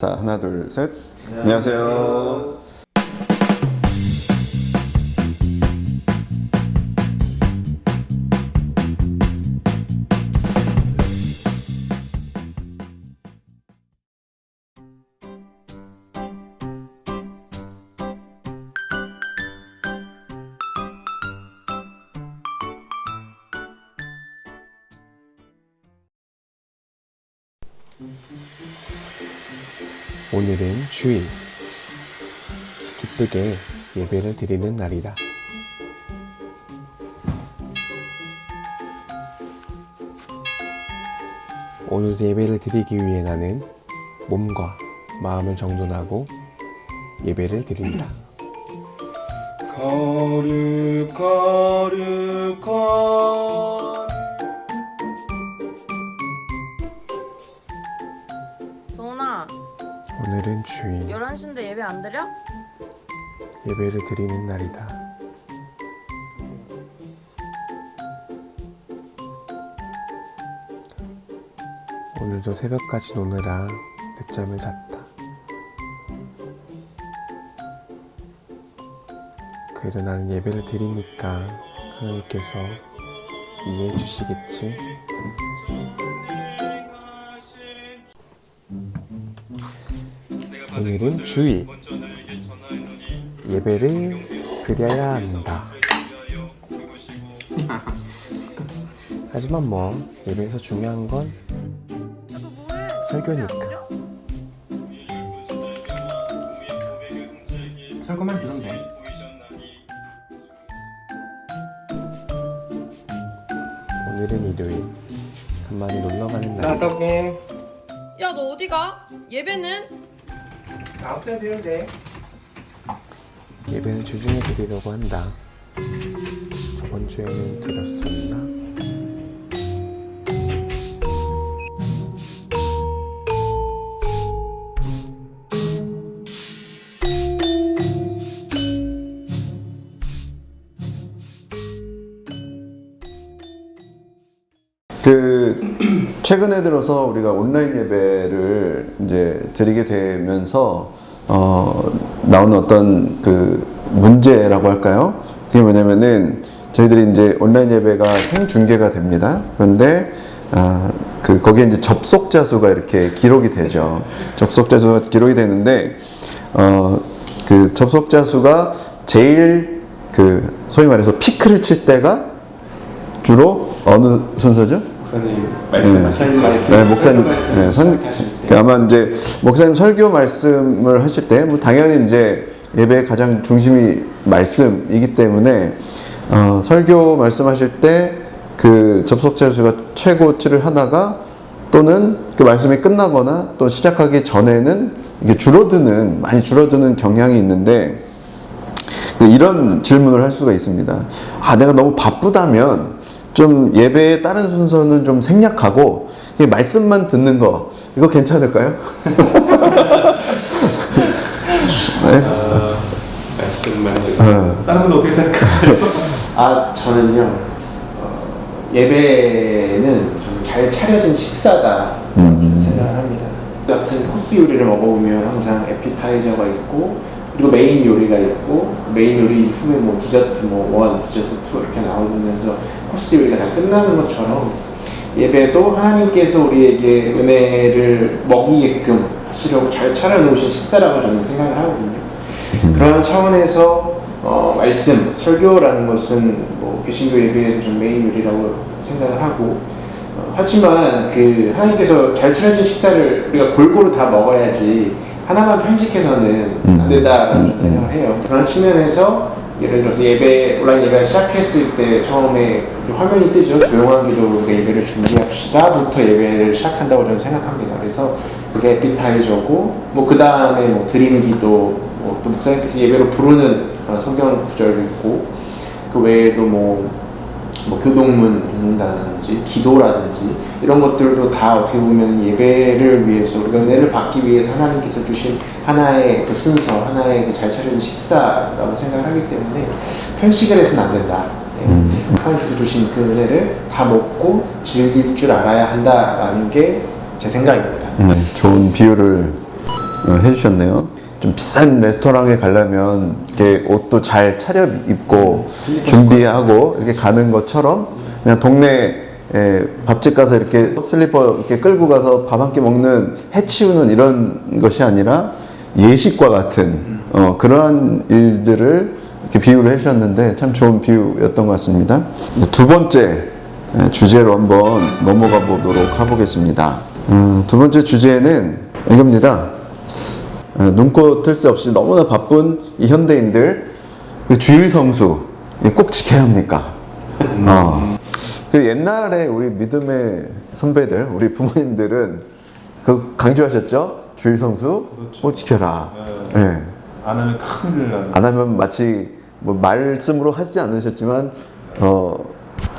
자, 하나, 둘, 셋. 안녕하세요. 오늘은 주일, 기쁘게 예배를 드리는 날이다. 오늘 예배를 드리기 위해 나는 몸과 마음을 정돈하고 예배를 드린다. 정훈아, 오늘은 주일, 11시인데 예배 안 드려? 예배를 드리는 날이다. 오늘도 새벽까지 노느라 늦잠을 잤다. 그래도 나는 예배를 드리니까 하나님께서 이해해 주시겠지? 오늘은 주일, 예배를 드려야 한다. 하지만 뭐 예배에서 중요한 건 설교니까. 설거만 들으면 돼. 오늘은 일요일, 간만에 놀러가는 날. 나떡해. 야, 너 어디 가? 예배는? 아홉 대 들으면 돼. 예배는 주중에 드리려고 한다. 저번 주에는 드렸었나? 최근에 들어서 우리가 온라인 예배를 이제 드리게 되면서 나오는 어떤 그 문제라고 할까요? 그게 뭐냐면은 저희들이 이제 온라인 예배가 생중계가 됩니다. 그런데 거기에 이제 접속자 수가 이렇게 기록이 되죠. 접속자 수가 기록이 되는데 그 접속자 수가 제일 소위 말해서 피크를 칠 때가 주로 어느 순서죠? 목사님 말씀. 네, 목사님. 아마 이제 목사님 설교 말씀을 하실 때, 뭐 당연히 이제 예배의 가장 중심이 말씀이기 때문에 설교 말씀하실 때 그 접속자 수가 최고치를 하다가 또는 그 말씀이 끝나거나 또 시작하기 전에는 이게 많이 줄어드는 경향이 있는데 이런 질문을 할 수가 있습니다. 내가 너무 바쁘다면 좀 예배의 다른 순서는 좀 생략하고 말씀만 듣는 거 이거 괜찮을까요? 네? 말씀. 다른 분도 어떻게 생각하세요? 저는요, 예배는 좀 잘 차려진 식사다 생각을 합니다. 같은 코스 요리를 먹어보면 항상 에피타이저가 있고, 그리고 메인 요리가 있고, 메인 요리 후에 뭐 디저트 뭐 1, 디저트 2 이렇게 나오면서 코스 요리가 다 끝나는 것처럼 예배도 하나님께서 우리에게 은혜를 먹이게끔 하시려고 잘 차려놓으신 식사라고 저는 생각을 하거든요. 그런 차원에서 말씀, 설교라는 것은 뭐 개신교 예배에서 좀 메인 요리라고 생각을 하고, 하지만 그 하나님께서 잘 차려진 식사를 우리가 골고루 다 먹어야지 하나만 편식해서는 안 된다라는 생각을 해요. 그런 측면에서 예를 들어서 온라인 예배가 시작했을 때 처음에 화면이 뜨죠. 조용한 기도로 예배를 준비합시다부터 예배를 시작한다고 저는 생각합니다. 그래서 그게 에피타이저고, 뭐 그 다음에 뭐 드림 기도, 또 목사님께서 예배로 부르는 그런 성경 구절도 있고, 그 외에도 뭐 교동문 읽는다든지 기도라든지 이런 것들도 다 어떻게 보면 예배를 위해서 우리가 은혜를 받기 위해서 하나님께서 주신 하나의 그 순서, 하나의 그 잘 차려진 식사라고 생각을 하기 때문에 편식을 해서는 안 된다. 하나님께서 주신 그 은혜를 다 먹고 즐길 줄 알아야 한다라는 게 제 생각입니다. 좋은 비유를 해주셨네요. 좀 비싼 레스토랑에 가려면 이렇게 옷도 잘 차려 입고 준비하고 이렇게 가는 것처럼 그냥 동네 밥집 가서 이렇게 슬리퍼 이렇게 끌고 가서 밥 한 끼 먹는 해치우는 이런 것이 아니라 예식과 같은 그러한 일들을 이렇게 비유를 해주셨는데 참 좋은 비유였던 것 같습니다. 두 번째 주제로 한번 넘어가 보도록 해보겠습니다. 두 번째 주제는 이겁니다. 눈코 뜰 새 없이 너무나 바쁜 이 현대인들 주일 성수 꼭 지켜야 합니까? 그 옛날에 우리 믿음의 선배들, 우리 부모님들은 그 강조하셨죠? 주일 성수 꼭 지켜라. 네. 안 하면 큰일 나는. 안 하면 마치 뭐 말씀으로 하지 않으셨지만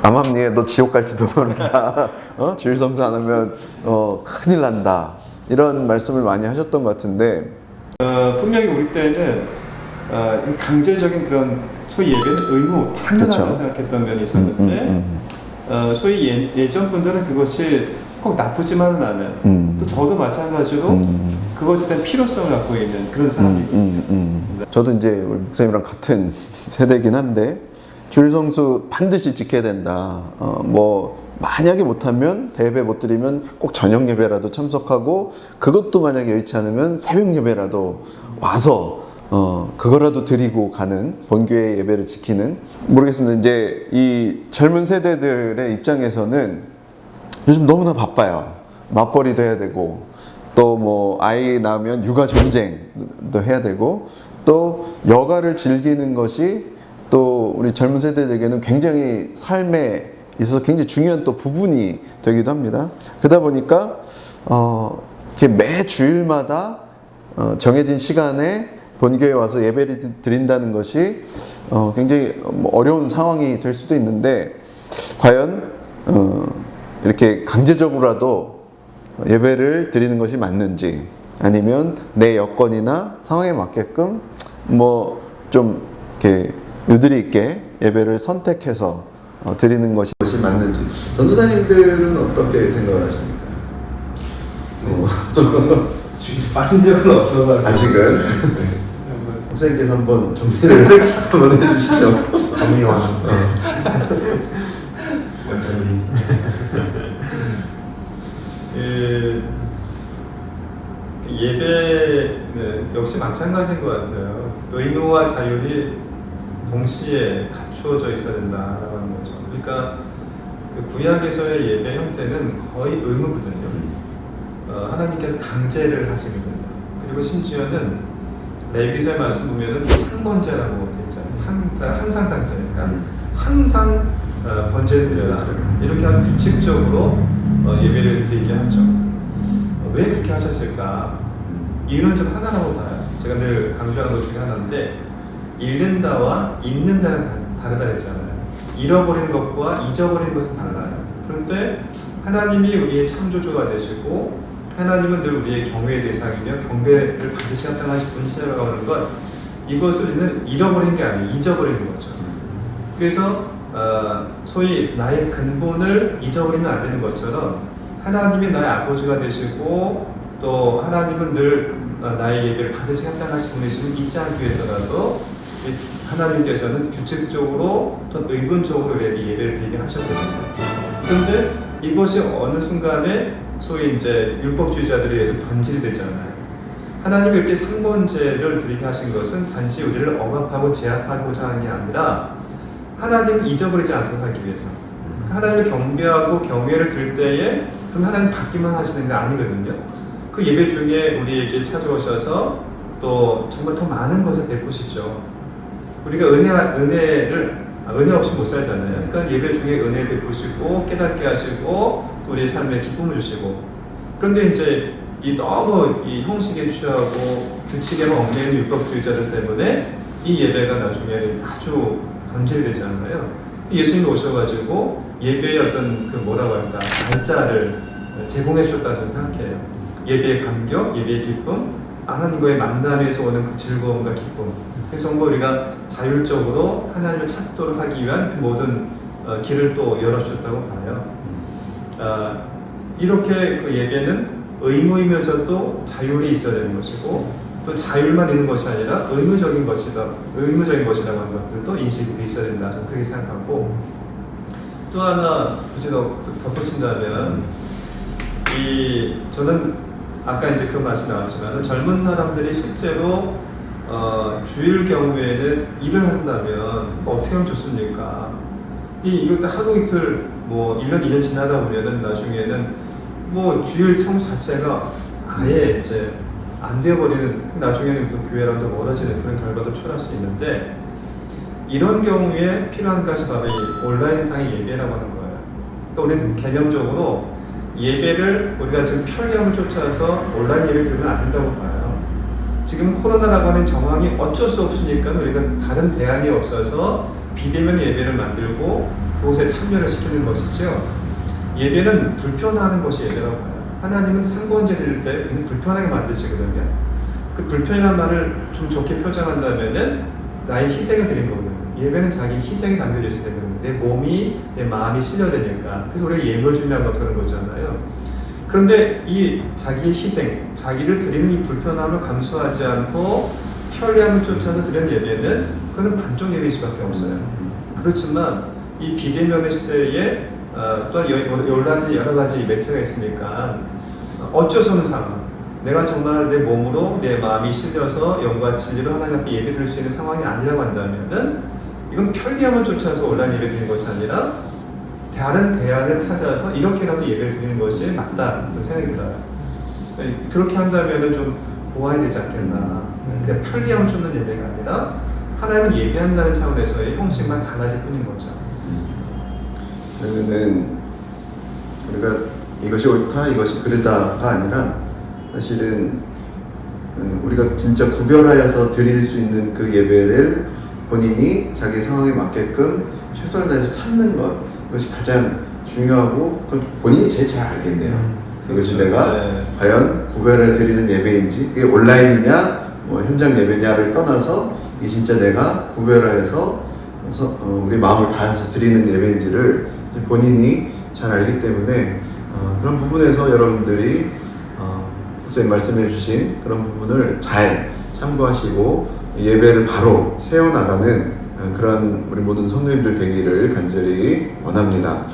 암암리에 너 지옥 갈지도 모른다. 주일 성수 안 하면 큰일 난다. 이런 말씀을 많이 하셨던 것 같은데 분명히 우리 때는 강제적인 그런 소위 예배는 의무 당연하다고 그쵸. 생각했던 면이 있었는데 소위 예전 분들은 그것이 꼭 나쁘지만은 않은 또 저도 마찬가지로 그것에 대한 필요성을 갖고 있는 그런 사람이거든요. 저도 이제 우리 목사님이랑 같은 세대긴 한데 주일 성수 반드시 지켜야 된다. 뭐 만약에 못하면 대예배 못 드리면 꼭 저녁 예배라도 참석하고 그것도 만약에 여의치 않으면 새벽 예배라도 와서 그거라도 드리고 가는 본교회 예배를 지키는 모르겠습니다. 이제 이 젊은 세대들의 입장에서는 요즘 너무나 바빠요. 맞벌이도 해야 되고 또 뭐 아이 낳으면 육아 전쟁도 해야 되고 또 여가를 즐기는 것이 또 우리 젊은 세대들에게는 굉장히 삶에 있어서 굉장히 중요한 또 부분이 되기도 합니다. 그러다 보니까 이렇게 매 주일마다 정해진 시간에 본교회에 와서 예배를 드린다는 것이 굉장히 어려운 상황이 될 수도 있는데 과연 이렇게 강제적으로라도 예배를 드리는 것이 맞는지 아니면 내 여건이나 상황에 맞게끔 뭐 좀 이렇게 유들이 있게 예배를 선택해서 드리는 것이 맞는지 전도사님들은 어떻게 생각을 하십니까? 빠진 적은 없어가지고 아직은 목사님께서 한번 정리를 한번 해주시죠. 정리와 완전히 예배는 역시 마찬가지인 것 같아요. 의무와 자율이 동시에 갖추어져 있어야 된다는 거죠. 그러니까 그 구약에서의 예배 형태는 거의 의무거든요. 하나님께서 강제를 하시거든요. 그리고 심지어는 레위기서의 말씀 보면은 상번제라고 되어 있잖아요. 상자 항상 상자니까 항상 번제를 드려라. 이렇게 아주 규칙적으로 예배를 드리게 하죠. 왜 그렇게 하셨을까? 이유는 좀 하나라고 봐요. 제가 늘 강조하는 것 중에 하나인데 잃는다와 잊는다는 다르다 했잖아요. 잃어버리는 것과 잊어버리는 것은 달라요. 그런데 하나님이 우리의 창조주가 되시고 하나님은 늘 우리의 경외의 대상이며 경배를 반드시 합당하신 분이시라고 하는 것, 이것을 우리는 잃어버리는 게 아니에요. 잊어버리는 거죠. 그래서 소위 나의 근본을 잊어버리면 안 되는 것처럼 하나님이 나의 아버지가 되시고 또 하나님은 늘 나의 예배를 반드시 합당하신 분이시면 잊지 않기 위해서라도 하나님께서는 규칙적으로 또 의분적으로 예배를 드리게 하셨거든요. 그런데 이것이 어느 순간에 소위 이제 율법주의자들에 의해서 변질이 되잖아요. 하나님이 이렇게 상번제를 드리게 하신 것은 단지 우리를 억압하고 제압하고자 하는 게 아니라 하나님을 잊어버리지 않도록 하기 위해서. 하나님을 경배하고 경외를 드릴 때에 그럼 하나님 받기만 하시는 게 아니거든요. 그 예배 중에 우리에게 찾아오셔서 또 정말 더 많은 것을 베푸시죠. 우리가 은혜 없이 못 살잖아요. 그러니까 예배 중에 은혜 베푸시고 깨닫게 하시고 또 우리의 삶에 기쁨을 주시고. 그런데 이제 이 너무 이 형식에 취하고 규칙에만 얽매이는 율법주의자들 때문에 이 예배가 나중에 아주 변질이 되잖아요. 예수님이 오셔가지고 예배의 어떤 그 뭐라고 할까 날짜를 제공해 주셨다고 저는 생각해요. 예배의 감격, 예배의 기쁨, 하나님과의 만남에서 오는 그 즐거움과 기쁨. 그래서 정말 우리가 자율적으로 하나님을 찾도록 하기 위한 그 모든 길을 또 열어주셨다고 봐요. 이렇게 그 예배는 의무이면서도 자율이 있어야 되는 것이고 또 자율만 있는 것이 아니라 의무적인 것이라고 하는 것들도 인식이 돼 있어야 된다. 저는 그렇게 생각하고 또 하나 굳이 덧붙인다면 저는 아까 이제 그 말씀 나왔지만 젊은 사람들이 실제로 주일 경우에는 일을 한다면 어떻게 하면 좋습니까? 이것도 하루 이틀 뭐 1년 2년 지나다 보면은 나중에는 뭐 주일 성수 자체가 아예 이제 안 되어버리는, 나중에는 그 교회랑도 멀어지는 그런 결과도 초래할 수 있는데, 이런 경우에 필요한 것이 바로 이 온라인상의 예배라고 하는 거예요. 그러니까 우리는 개념적으로 예배를 우리가 지금 편리함을 쫓아서 온라인 예배 드리면 안 된다고 봐요. 지금 코로나라고 하는 정황이 어쩔 수 없으니까 우리가 다른 대안이 없어서 비대면 예배를 만들고 그곳에 참여를 시키는 것이죠. 예배는 불편하는 것이 예배라고 봐요. 하나님은 상고한제 드릴 때 그냥 불편하게 만드시거든요. 그 불편이라는 말을 좀 좋게 표현한다면은 나의 희생을 드린 거거든요. 예배는 자기 희생이 담겨져 있어야 되거든요. 내 몸이, 내 마음이 실려야 되니까. 그래서 우리가 예물 준비하는 거 그런 거잖아요. 그런데 이 자기의 희생, 자기를 드리는 이 불편함을 감수하지 않고 편리함을 쫓아서 드리는 예배는 그거는 반쪽 예배일 수밖에 없어요. 그렇지만 이 비대면의 시대에 또한 여러 가지 매체가 있으니까 어쩔 수 없는 상황, 내가 정말 내 몸으로 내 마음이 실려서 영과 진리로 하나님 앞에 예배 드릴 수 있는 상황이 아니라고 한다면은 이건 편리함을 쫓아서 온라인 예배 드리는 것이 아니라 다른 대안을 찾아서 이렇게라도 예배를 드리는 것이 맞다는 생각이 들어요. 그렇게 한다면은 좀 보완이 되지 않겠나. 그냥 편리함을 쫓는 예배가 아니라 하나님을 예배한다는 차원에서의 형식만 달라질 뿐인 거죠. 그러면은 우리가 이것이 옳다, 이것이 그르다가 아니라 사실은 우리가 진짜 구별하여서 드릴 수 있는 그 예배를 본인이 자기 상황에 맞게끔 최선을 다해서 찾는 것, 이것이 가장 중요하고 본인이 제일 잘 알겠네요. 이것이 내가 과연 구별해 드리는 예배인지, 그게 온라인이냐 뭐 현장 예배냐를 떠나서 이게 진짜 내가 구별하여서 우리 마음을 다해서 드리는 예배인지를 본인이 잘 알기 때문에 그런 부분에서 여러분들이 목사님 말씀해 주신 그런 부분을 잘 참고하시고 예배를 바로 세워나가는 그런 우리 모든 성도님들 되기를 간절히 원합니다.